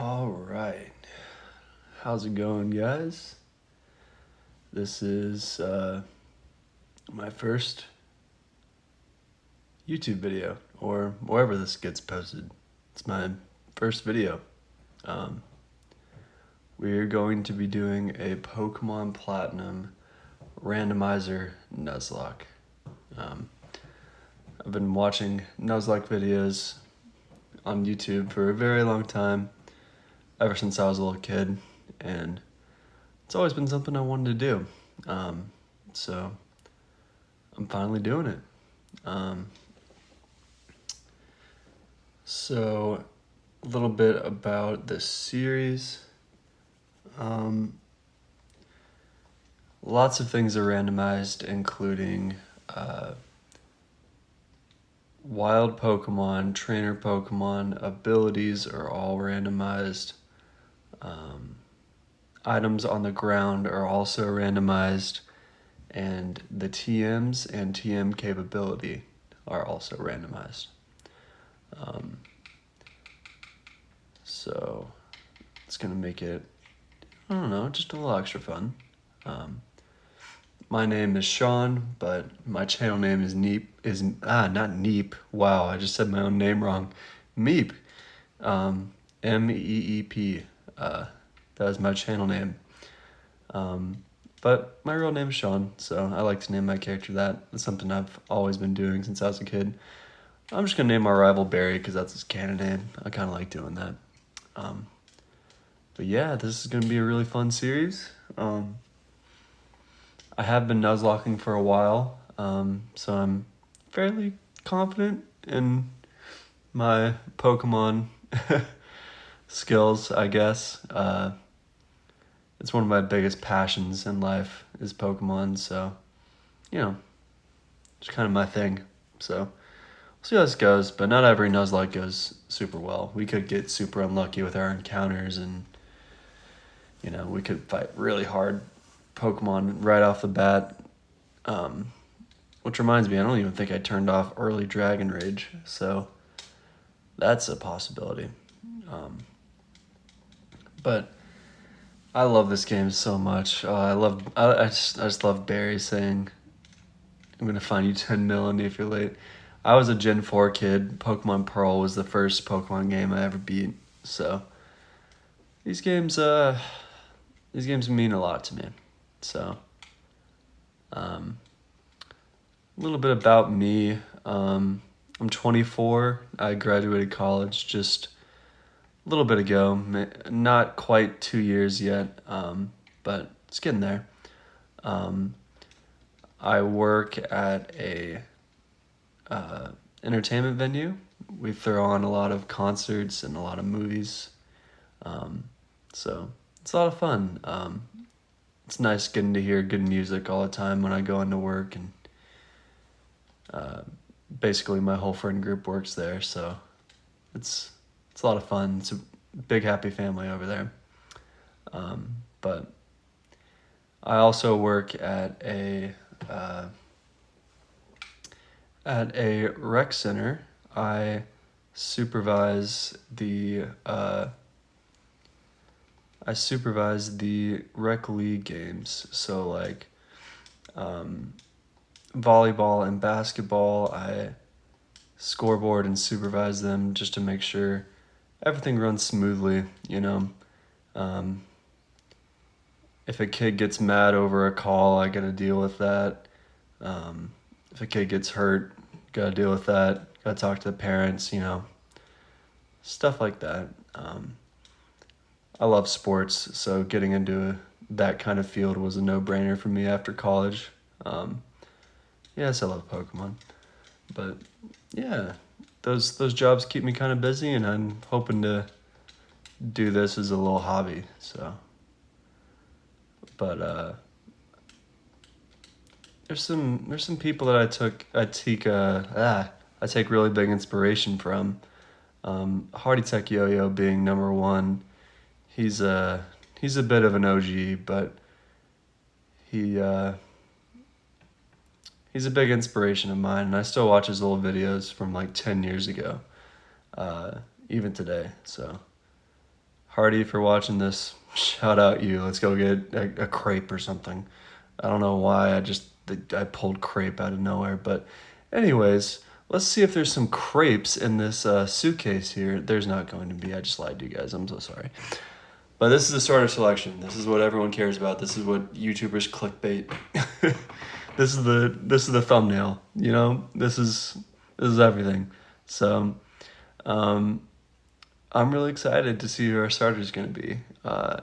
All right. How's it going, guys? This is my first YouTube video, or wherever this gets posted. It's my first video. We're going to be doing a Pokemon Platinum Randomizer Nuzlocke. I've been watching Nuzlocke videos on YouTube for a very long time, ever since I was a little kid, and it's always been something I wanted to do. So I'm finally doing it. So a little bit about this series. Lots of things are randomized, including wild Pokemon, trainer Pokemon, abilities are all randomized. Items on the ground are also randomized, and the TMs and TM capability are also randomized. So it's gonna make it, I don't know, just a little extra fun. My name is Sean, but my channel name is not Neep. Wow, I just said my own name wrong. Meep. Meep. That was my channel name. But my real name is Sean, so I like to name my character that. It's something I've always been doing since I was a kid. I'm just gonna name my rival Barry because that's his canon name. I kind of like doing that. But yeah, this is gonna be a really fun series. I have been Nuzlocking for a while, so I'm fairly confident in my Pokemon skills, I guess. It's one of my biggest passions in life is Pokemon, so, it's kind of my thing. So, we'll see how this goes, but not every Nuzlocke goes super well. We could get super unlucky with our encounters, and, we could fight really hard Pokemon right off the bat. Which reminds me, I don't even think I turned off early Dragon Rage, so that's a possibility. But I love this game so much. I just love Barry saying, "I'm gonna find you 10 million if you're late." I was a Gen 4 kid. Pokemon Pearl was the first Pokemon game I ever beat. So these games mean a lot to me. So, a little bit about me. I'm 24. I graduated college just a little bit ago. Not quite 2 years yet, but it's getting there. I work at a entertainment venue. We throw on a lot of concerts and a lot of movies. So it's a lot of fun. It's nice getting to hear good music all the time when I go into work, and basically my whole friend group works there, so it's a lot of fun. It's a big happy family over there. But I also work at a rec center. I supervise the rec league games. So like volleyball and basketball, I scoreboard and supervise them just to make sure everything runs smoothly, If a kid gets mad over a call, I gotta deal with that. If a kid gets hurt, gotta deal with that. Gotta talk to the parents, stuff like that. I love sports, so getting into that kind of field was a no-brainer for me after college. Yes, I love Pokemon, but yeah, those jobs keep me kind of busy, and I'm hoping to do this as a little hobby. So, but there's some people that I take really big inspiration from. Hardy Tech Yo-Yo being number one. He's a bit of an OG, but he's a big inspiration of mine, and I still watch his old videos from like 10 years ago, even today. So Hardy, for watching this, shout out you. Let's go get a crepe or something. I don't know why I pulled crepe out of nowhere, but anyways, let's see if there's some crepes in this suitcase here. There's not going to be. I just lied to you guys. I'm so sorry. But this is the starter selection. This is what everyone cares about. This is what YouTubers clickbait. This is the thumbnail. You know, this is everything. So, I'm really excited to see who our starter is going to be.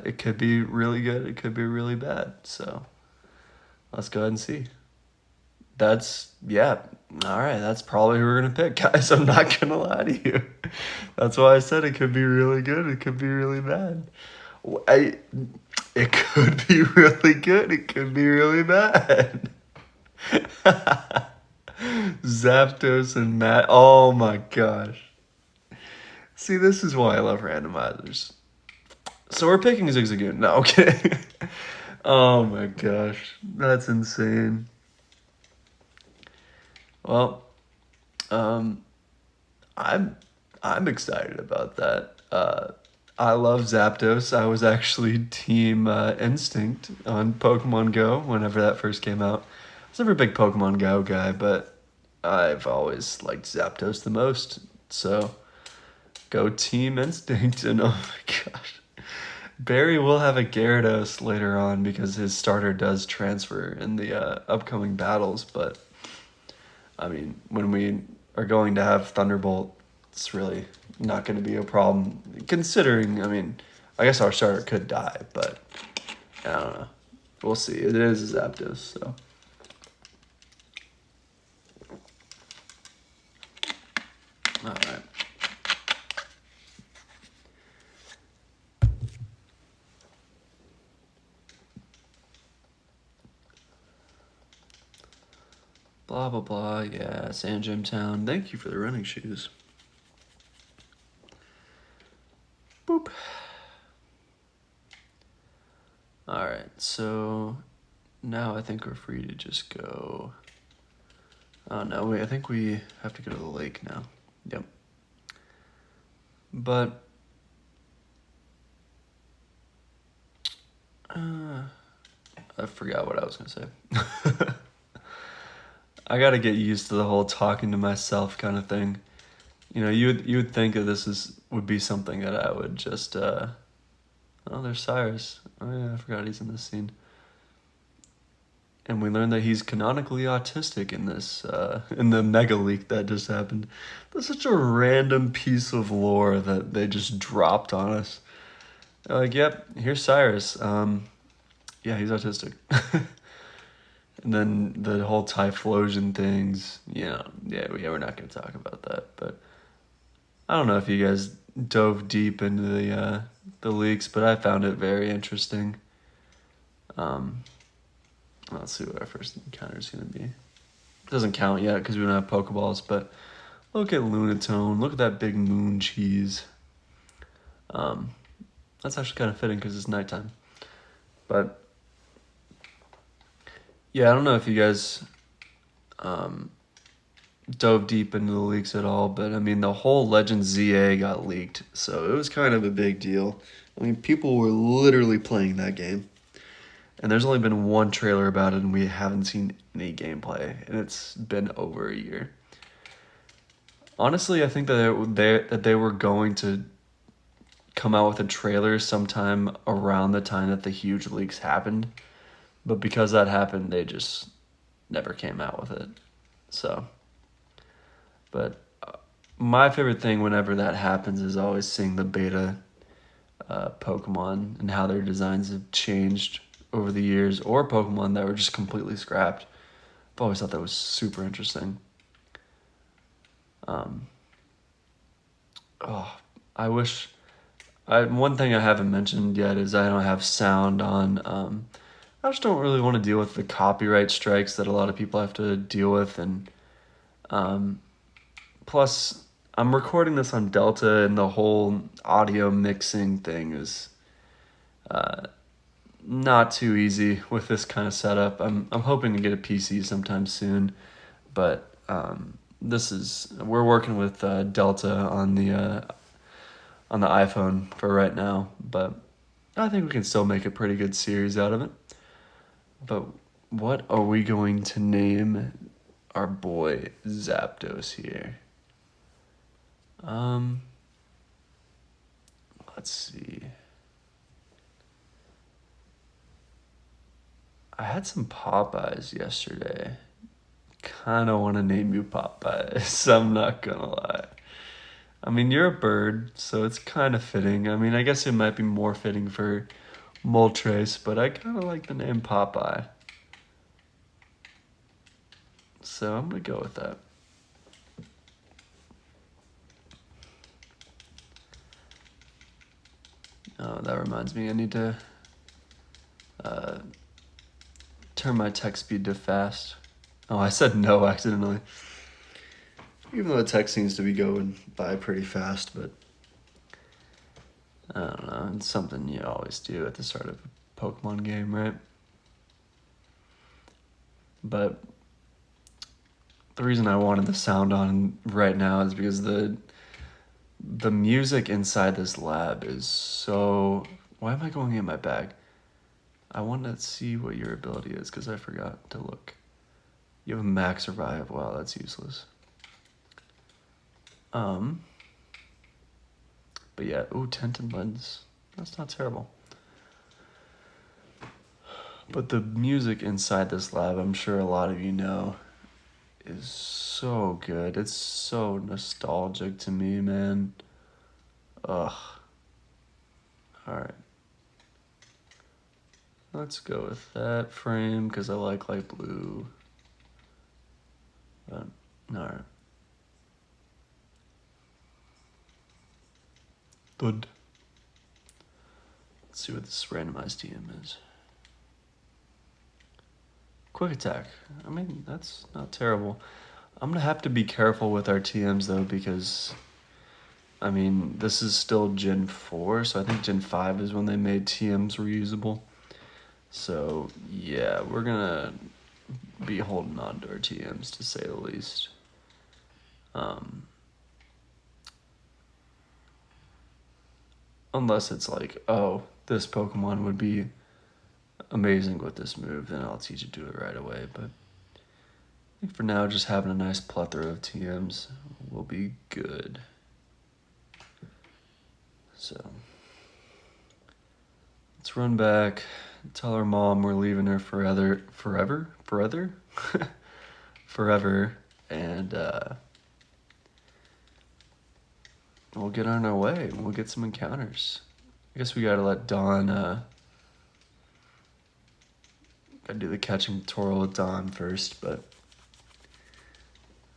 It could be really good. It could be really bad. So, let's go ahead and see. Yeah. All right, that's probably who we're going to pick, guys. I'm not going to lie to you. That's why I said it could be really good. It could be really bad. It could be really good. It could be really bad. Zapdos and Matt. Oh my gosh. See, this is why I love randomizers. So we're picking Zigzagoon. No, okay. Oh my gosh. That's insane. Well, I'm excited about that. I love Zapdos. I was actually Team Instinct on Pokemon Go whenever that first came out. I was never a big Pokemon Go guy, but I've always liked Zapdos the most. So, go Team Instinct. And oh my gosh. Barry will have a Gyarados later on because his starter does transfer in the upcoming battles, but I mean, when we are going to have Thunderbolt, it's really not going to be a problem. Considering, I mean, I guess our starter could die, but I don't know. We'll see. It is a Zapdos, so. All right. Blah, blah, blah. Yeah, Sand Gym Town. Thank you for the running shoes. Boop. Alright, so now I think we're free to just go. Oh no, wait, I think we have to go to the lake now. Yep. But I forgot what I was gonna say. I gotta get used to the whole talking to myself kind of thing. You know, you would think that would be something that I would just oh, there's Cyrus. Oh yeah, I forgot he's in this scene. And we learned that he's canonically autistic in this in the mega leak that just happened. That's such a random piece of lore that they just dropped on us. They're like, yep, here's Cyrus. Yeah, he's autistic. And then the whole Typhlosion things, yeah, we're not going to talk about that. But I don't know if you guys dove deep into the leaks, but I found it very interesting. Let's see what our first encounter is going to be. It doesn't count yet because we don't have Pokeballs, but look at Lunatone. Look at that big moon cheese. That's actually kind of fitting because it's nighttime. But yeah, I don't know if you guys dove deep into the leaks at all, but I mean, the whole Legend ZA got leaked, so it was kind of a big deal. I mean, people were literally playing that game, and there's only been one trailer about it, and we haven't seen any gameplay, and it's been over a year. Honestly, I think that they were going to come out with a trailer sometime around the time that the huge leaks happened. But because that happened, they just never came out with it. So, but my favorite thing whenever that happens is always seeing the beta Pokemon and how their designs have changed over the years, or Pokemon that were just completely scrapped. I've always thought that was super interesting. I wish. One thing I haven't mentioned yet is I don't have sound on. I just don't really want to deal with the copyright strikes that a lot of people have to deal with, and plus I'm recording this on Delta, and the whole audio mixing thing is not too easy with this kind of setup. I'm hoping to get a PC sometime soon, but we're working with Delta on the on the iPhone for right now, but I think we can still make a pretty good series out of it. But what are we going to name our boy Zapdos here? Let's see. I had some Popeyes yesterday. Kind of want to name you Popeyes. I'm not gonna lie. I mean, you're a bird, so it's kind of fitting. I mean, I guess it might be more fitting for Moltres, but I kind of like the name Popeye. So I'm going to go with that. Oh, that reminds me, I need to turn my text speed to fast. Oh, I said no accidentally. Even though the text seems to be going by pretty fast, but I don't know. It's something you always do at the start of a Pokemon game, right? But the reason I wanted the sound on right now is because the music inside this lab is so... Why am I going in my bag? I want to see what your ability is because I forgot to look. You have a max revive. Wow, that's useless. But yeah, ooh, Tenton Lens. That's not terrible. But the music inside this lab, I'm sure a lot of you know, is so good. It's so nostalgic to me, man. Ugh. Alright. Let's go with that frame because I like light blue. But, alright. Good. Let's see what this randomized TM is. Quick attack. I mean, that's not terrible. I'm going to have to be careful with our TMs, though, because, I mean, this is still Gen 4, so I think Gen 5 is when they made TMs reusable. So, yeah, we're going to be holding on to our TMs, to say the least. Unless it's like, oh, this Pokemon would be amazing with this move, then I'll teach it to it right away. But I think for now, just having a nice plethora of TMs will be good. So let's run back, tell our mom we're leaving her forever, and we'll get on our way. We'll get some encounters. I guess we gotta let Dawn, gotta do the catching tutorial with Dawn first, but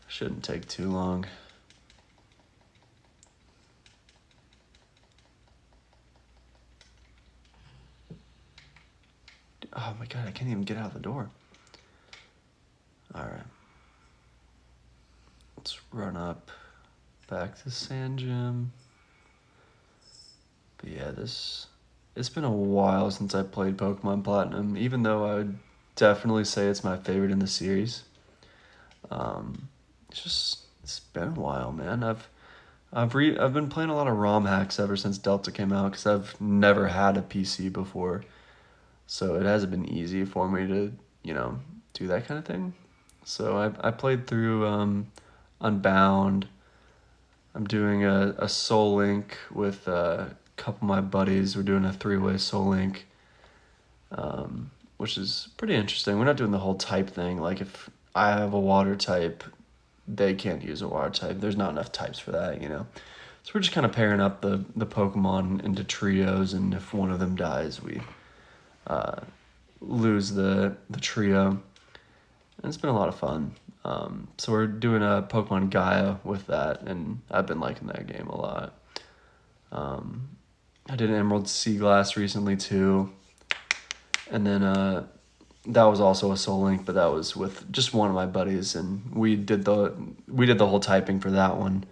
shouldn't take too long. Oh my god, I can't even get out the door. Alright. Let's run up back to Sand Gym. But yeah, it's been a while since I played Pokemon Platinum, even though I would definitely say it's my favorite in the series. It's been a while, man. I've been playing a lot of ROM hacks ever since Delta came out because I've never had a PC before. So it hasn't been easy for me to, do that kind of thing. So I played through Unbound. I'm doing a Soul Link with a couple of my buddies. We're doing a 3-way Soul Link, which is pretty interesting. We're not doing the whole type thing. Like if I have a water type, they can't use a water type. There's not enough types for that, So we're just kind of pairing up the Pokemon into trios, and if one of them dies, we lose the trio. And it's been a lot of fun. So we're doing a Pokemon Gaia with that, and I've been liking that game a lot. I did an Emerald Sea Glass recently too, and then that was also a Soul Link, but that was with just one of my buddies, and we did the whole typing for that one.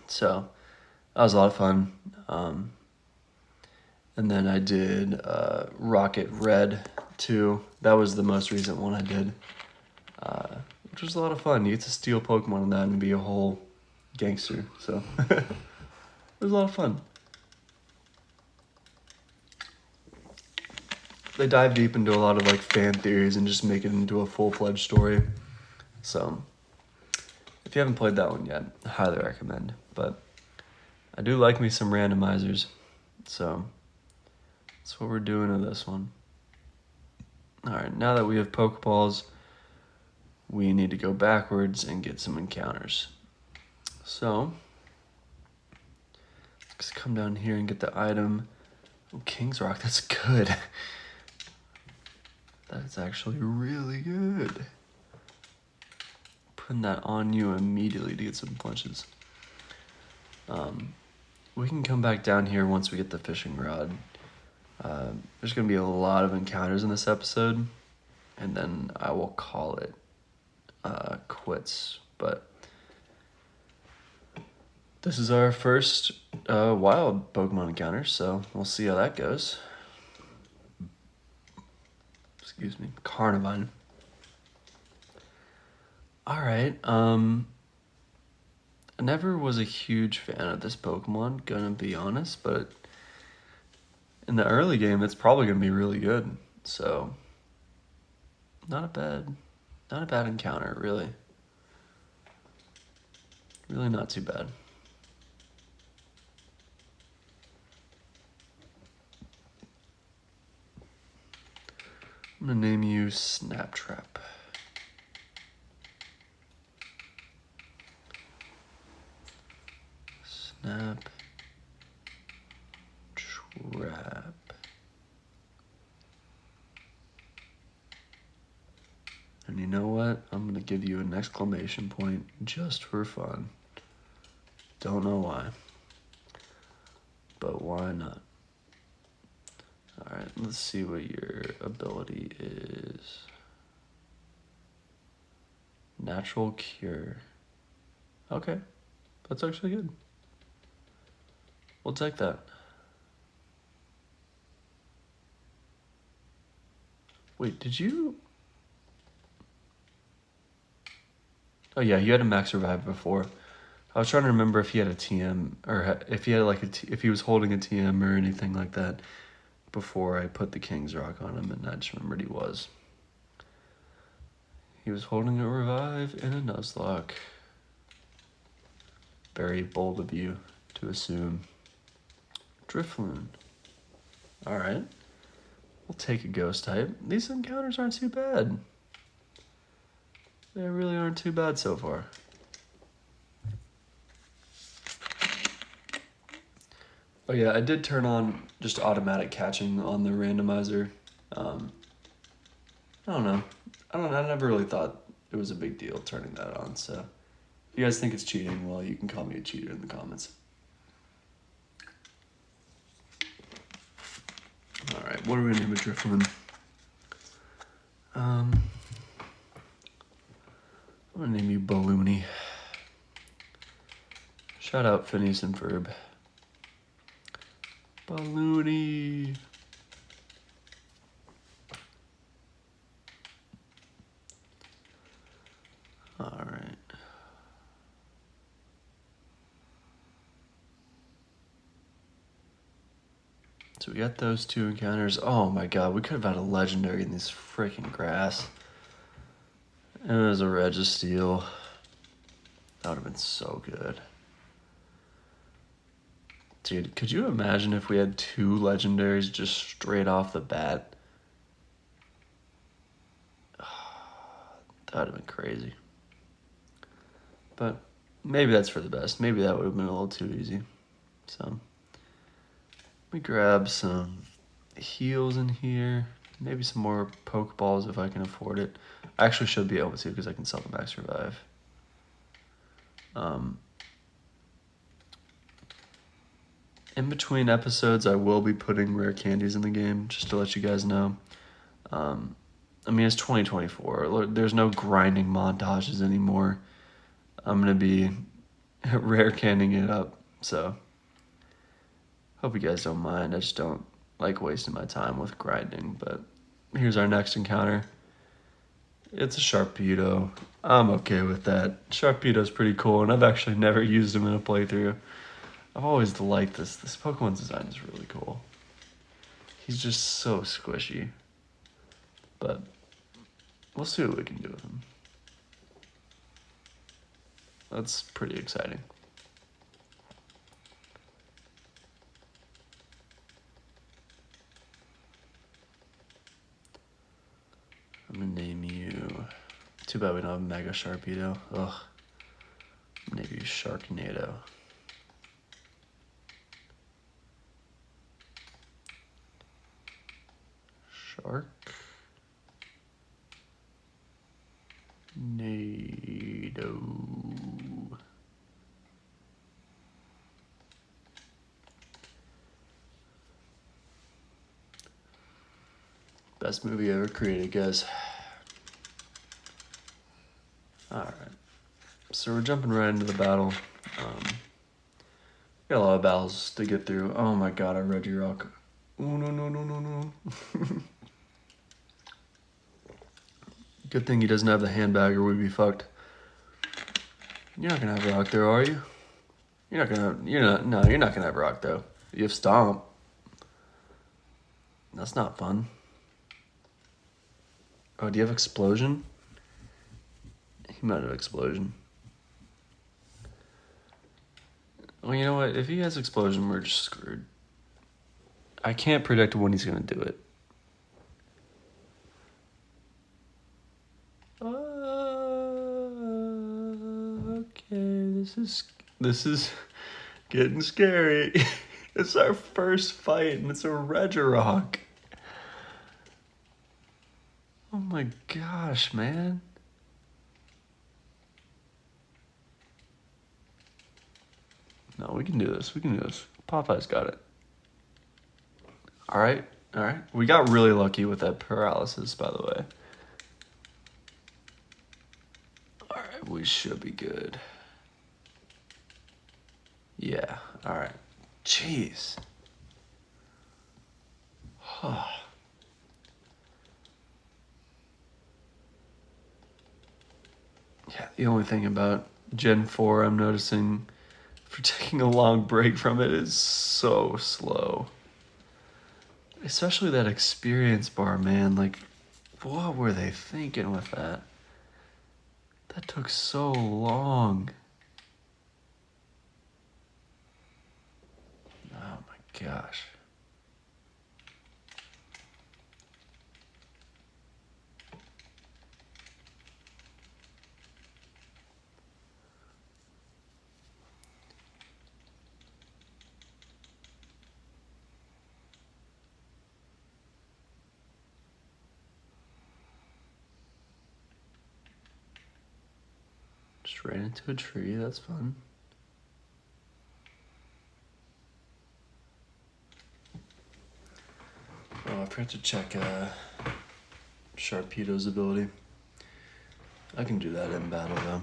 So that was a lot of fun. And then I did Rocket Red too. That was the most recent one I did, which was a lot of fun. You get to steal Pokemon in that and be a whole gangster. So It was a lot of fun. They dive deep into a lot of like fan theories and just make it into a full-fledged story. So if you haven't played that one yet, I highly recommend. But I do like me some randomizers, so that's what we're doing with this one. All right, now that we have Pokeballs, we need to go backwards and get some encounters. So let's come down here and get the item. Oh, King's Rock, that's good. That's actually really good. Putting that on you immediately to get some punches. We can come back down here once we get the fishing rod. There's going to be a lot of encounters in this episode, and then I will call it quits. But this is our first wild Pokemon encounter, so we'll see how that goes. Excuse me, Carnivine. All right, I never was a huge fan of this Pokemon, gonna be honest, but in the early game, it's probably gonna be really good. So, not a bad encounter, really. Really not too bad. I'm gonna name you Snaptrap. Snap Trap. And you know what? I'm gonna give you an exclamation point just for fun. Don't know why, but why not? All right, let's see what your ability is. Natural Cure. Okay, that's actually good. We'll take that. Wait, did you? Oh yeah, you had a max revive before. I was trying to remember if he had a TM or if he had like if he was holding a TM or anything like that before I put the King's Rock on him, and I just remembered he was. He was holding a revive and a Nuzlocke. Very bold of you to assume. Drifloon. Alright. We'll take a ghost type. These encounters aren't too bad. They really aren't too bad so far. Oh yeah, I did turn on just automatic catching on the randomizer. I don't know. I never really thought it was a big deal turning that on, so if you guys think it's cheating, well, you can call me a cheater in the comments. Alright, what are we gonna name a Drifloon? I'm gonna name you Balloony. Shout out Phineas and Ferb. Balloony. Alright. So we got those two encounters. Oh my god, we could have had a legendary in this freaking grass. And it was a Registeel. That would have been so good. Dude, could you imagine if we had two legendaries just straight off the bat? That would have been crazy. But maybe that's for the best. Maybe that would have been a little too easy. So, let me grab some heals in here. Maybe some more Pokeballs if I can afford it. I actually should be able to because I can sell the max revive. In between episodes, I will be putting rare candies in the game, just to let you guys know. I mean, it's 2024. There's no grinding montages anymore. I'm going to be rare candying it up, so hope you guys don't mind. I just don't like wasting my time with grinding, but here's our next encounter. It's a Sharpedo. I'm okay with that. Sharpedo's pretty cool, and I've actually never used him in a playthrough. I've always liked this. This Pokemon design is really cool. He's just so squishy. But we'll see what we can do with him. That's pretty exciting. I'm gonna name you... Too bad we don't have Mega Sharpedo. Ugh. I'm gonna name you Sharknado. Sharknado. Best movie ever created, guys. Alright. So we're jumping right into the battle. Got a lot of battles to get through. Oh my god, I read your rock. Oh, no. Good thing he doesn't have the handbag or we'd be fucked. You're not gonna have rock there, are you? You're not gonna have rock though. You have stomp. That's not fun. Oh, do you have explosion? He might have explosion. Well, you know what? If he has explosion, we're just screwed. I can't predict when he's gonna do it. Okay, this is getting scary. It's our first fight, and it's a Regirock. Oh my gosh, man. No, we can do this. Popeye's got it. All right. We got really lucky with that paralysis, by the way. All right, we should be good. Yeah, all right. Jeez. Yeah, the only thing about Gen 4 I'm noticing for taking a long break from it is so slow. Especially that experience bar, man. Like, what were they thinking with that? That took so long. Oh my gosh. Just ran into a tree, that's fun. Oh, I forgot to check Sharpedo's ability. I can do that in battle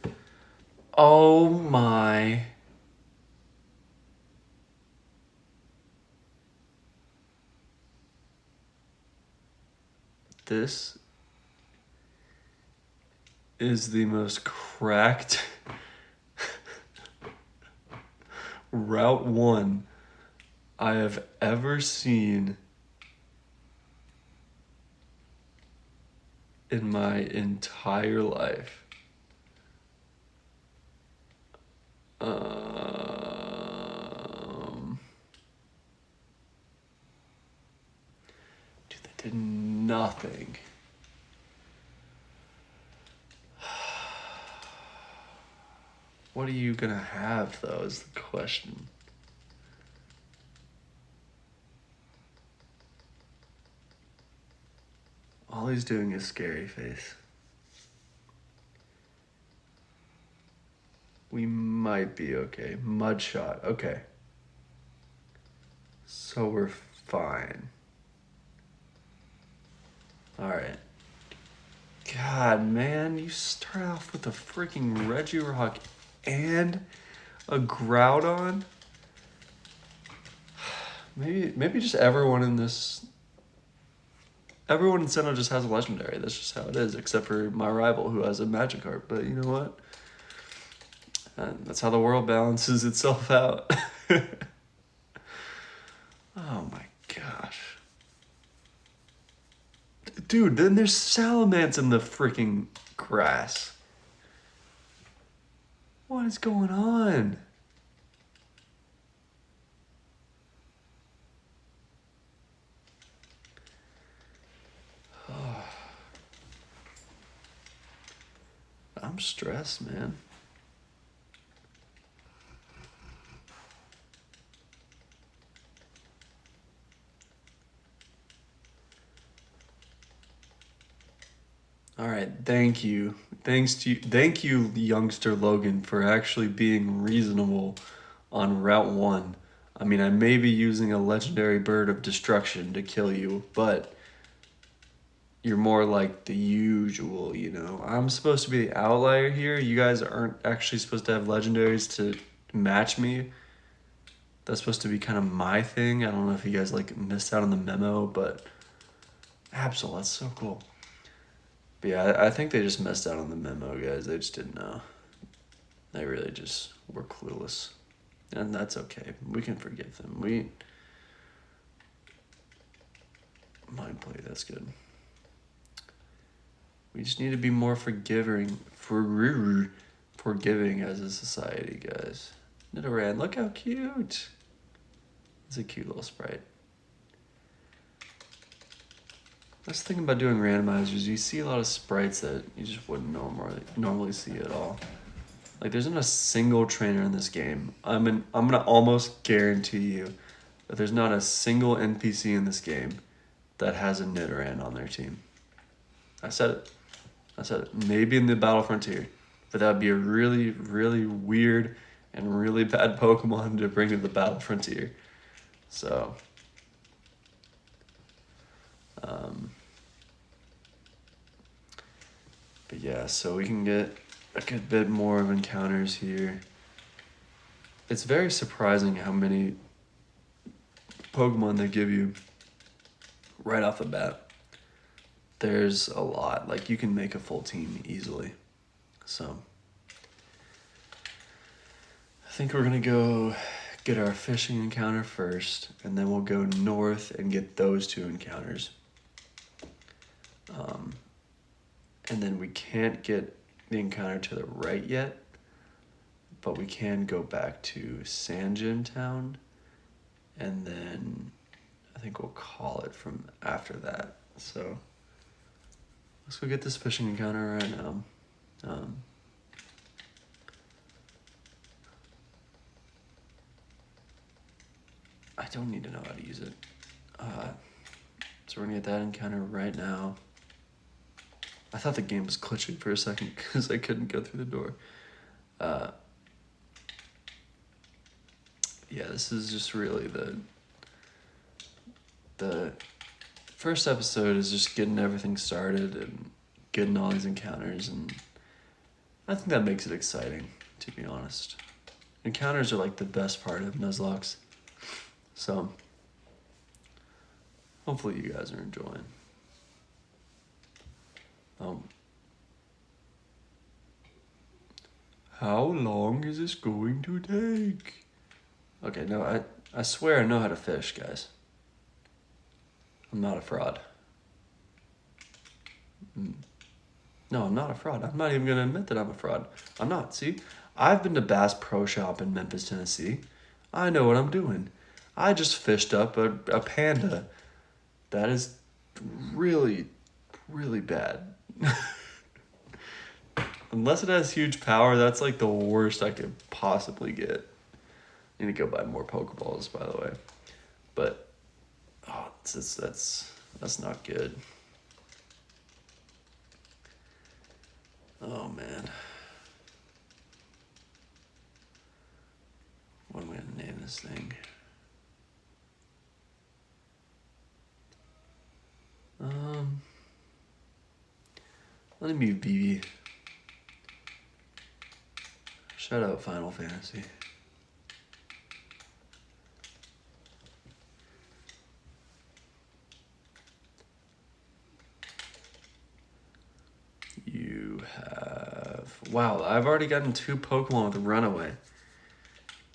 though. Oh my. This is the most cracked Route 1 I have ever seen in my entire life. Dude, they did nothing. What are you gonna have, though, is the question. All he's doing is scary face. We might be okay. Mud shot, okay. So we're fine. Alright. God, man, you start off with a freaking Regirock and a Groudon? Maybe just everyone in Sinnoh just has a legendary. That's just how it is, except for my rival who has a Magikarp. But you know what? That's how the world balances itself out. Oh my gosh. Dude, then there's salamanders in the freaking grass. What is going on? I'm stressed, man. All right, thank you. Thank you, youngster Logan, for actually being reasonable on Route 1. I mean, I may be using a legendary bird of destruction to kill you, but you're more like the usual, you know. I'm supposed to be the outlier here. You guys aren't actually supposed to have legendaries to match me. That's supposed to be kind of my thing. I don't know if you guys like missed out on the memo, but Absol, that's so cool. But yeah, I think they just missed out on the memo, guys. They just didn't know. They really just were clueless. And that's okay. We can forgive them. Mind play, that's good. We just need to be more forgiving as a society, guys. Nidoran, look how cute. It's a cute little sprite. That's the thing about doing randomizers. You see a lot of sprites that you just wouldn't normally see at all. Like, there's not a single trainer in this game. I'm gonna almost guarantee you that there's not a single NPC in this game that has a Nidoran on their team. I said it. Maybe in the Battle Frontier, but that would be a really, really weird and really bad Pokemon to bring to the Battle Frontier. So, but yeah, so we can get a good bit more of encounters here. It's very surprising how many Pokemon they give you right off the bat. There's a lot. Like, you can make a full team easily. So, I think we're gonna go get our fishing encounter first, and then we'll go north and get those two encounters. And then we can't get the encounter to the right yet, but we can go back to Sanjin Town, and then I think we'll call it from after that. So let's go get this fishing encounter right now. I don't need to know how to use it. So we're gonna get that encounter right now. I thought the game was glitching for a second because I couldn't go through the door. Yeah, this is just really the first episode is just getting everything started and getting all these encounters, and I think that makes it exciting, to be honest. Encounters are like the best part of Nuzlocke. So hopefully you guys are enjoying. How long is this going to take? Okay, no, I swear I know how to fish, guys. I'm not a fraud. No, I'm not a fraud. I'm not even going to admit that I'm a fraud. I'm not, see? I've been to Bass Pro Shop in Memphis, Tennessee. I know what I'm doing. I just fished up a panda that is really, really bad. Unless it has huge power, that's like the worst I could possibly get. I need to go buy more Pokeballs, by the way. But, oh, that's not good. Oh, man. What am I going to name this thing? Let me be BB. Shout out Final Fantasy. You have Wow, I've already gotten 2 Pokemon with Runaway.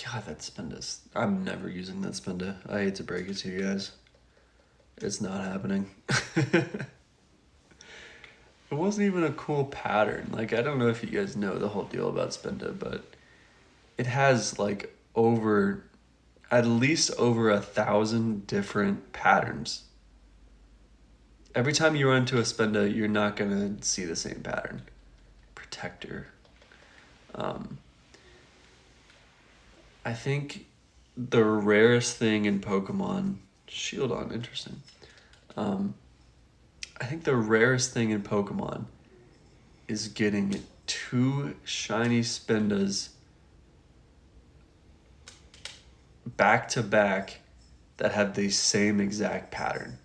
God, that Spinda. I'm never using that Spinda. I hate to break it to you guys. It's not happening. It wasn't even a cool pattern. Like, I don't know if you guys know the whole deal about Spinda, but it has like at least over 1,000 different patterns. Every time you run into a Spinda, you're not gonna see the same pattern. Protector. I think the rarest thing in Pokemon, Shieldon, interesting. I think the rarest thing in Pokemon is getting 2 shiny Spindas back to back that have the same exact pattern.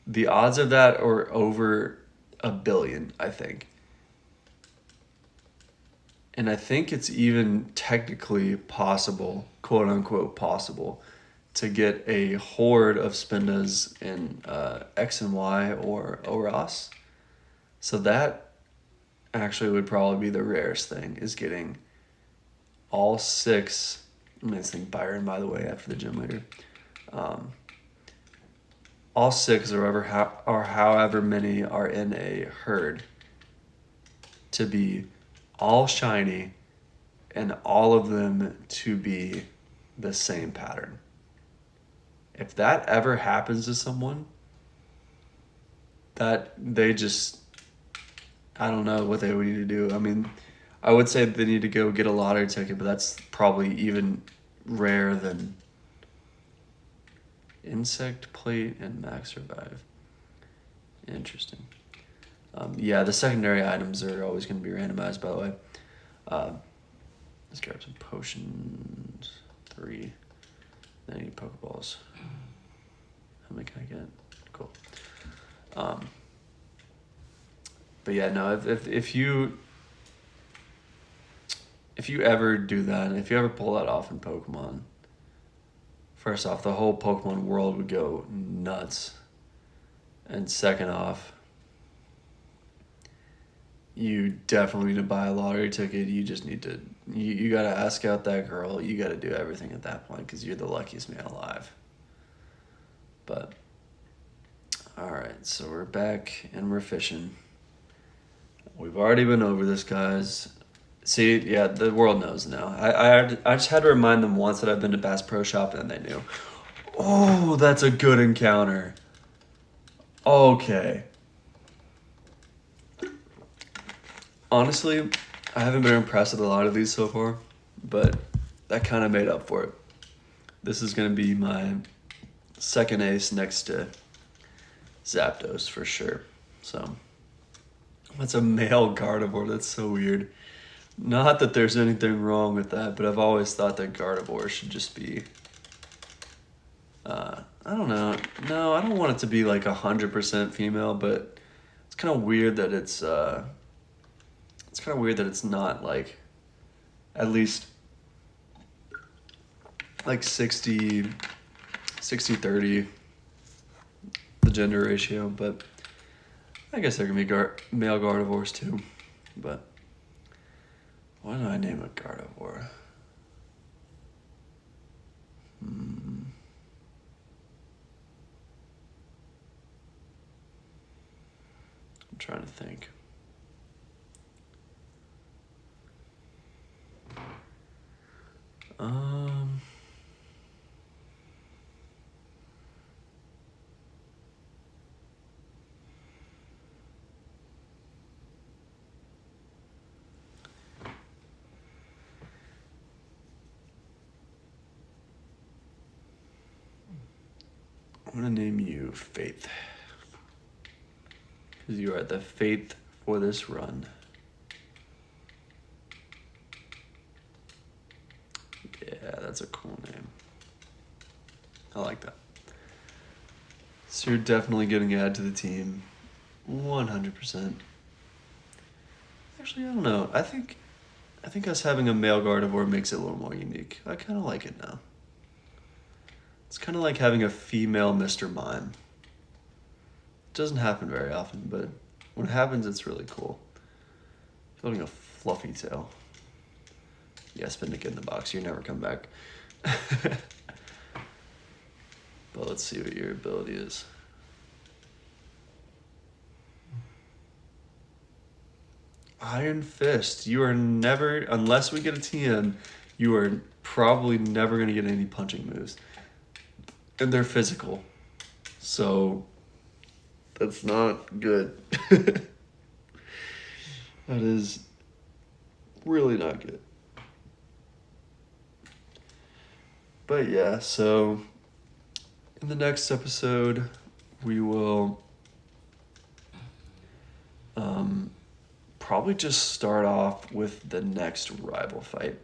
The odds of that are over 1 billion, I think. And I think it's even technically possible, quote unquote possible, to get a horde of Spindas in X and Y or Oras. So that actually would probably be the rarest thing, is getting all 6. I'm missing Byron, by the way, after the gym leader. All 6 or however many are in a herd to be all shiny and all of them to be the same pattern. If that ever happens to someone, that they just, I don't know what they would need to do. I mean, I would say they need to go get a lottery ticket, but that's probably even rare than Insect Plate and Max Revive. Interesting. Yeah, the secondary items are always going to be randomized, by the way. Let's grab some potions. 3. Then I need Pokeballs. How many can I get? Cool. But yeah, no, if you ever do that, if you ever pull that off in Pokemon, first off, the whole Pokemon world would go nuts. And second off, you definitely need to buy a lottery ticket. You just need to, you got to ask out that girl. You got to do everything at that point because you're the luckiest man alive. But, all right, so we're back and we're fishing. We've already been over this, guys. See, yeah, the world knows now. I just had to remind them once that I've been to Bass Pro Shop, and then they knew. Oh, that's a good encounter. Okay. Honestly, I haven't been impressed with a lot of these so far, but that kind of made up for it. This is going to be my second ace next to Zapdos for sure. So, that's a male Gardevoir. That's so weird. Not that there's anything wrong with that, but I've always thought that Gardevoir should just be... I don't know. No, I don't want it to be like 100% female, but it's kind of weird that it's not like at least like 60-30 the gender ratio, but I guess there can be male Gardevoirs too. But why don't I name a Gardevoir? I'm trying to think. I'm gonna name you Faith, because you are the faith for this run. Yeah, that's a cool name. I like that. So you're definitely getting added to the team, 100%. Actually, I don't know. I think us having a male Gardevoir makes it a little more unique. I kind of like it now. It's kind of like having a female Mr. Mime. It doesn't happen very often, but when it happens, it's really cool. Building a fluffy tail. Yeah, spin to get in the box. You never come back. But let's see what your ability is. Iron Fist. You are never, unless we get a TN, you are probably never going to get any punching moves. And they're physical. So, that's not good. That is really not good. But yeah, so in the next episode, we will probably just start off with the next rival fight.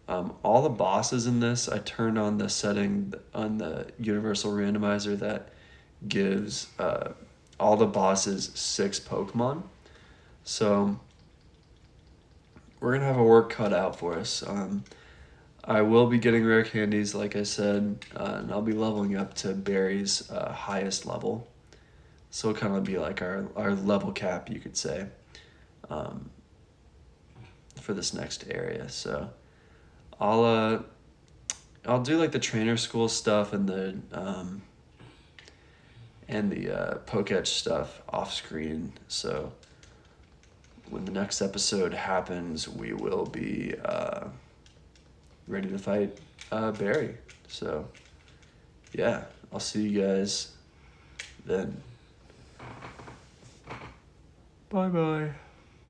All the bosses in this, I turned on the setting on the universal randomizer that gives all the bosses 6 Pokemon. So we're going to have a work cut out for us. I will be getting rare candies, like I said, and I'll be leveling up to Barry's highest level. So it'll kind of be like our level cap, you could say, for this next area. So I'll do like the trainer school stuff and the Poketch stuff off screen. So when the next episode happens, we will be ready to fight Barry. So yeah, I'll see you guys then. Bye bye.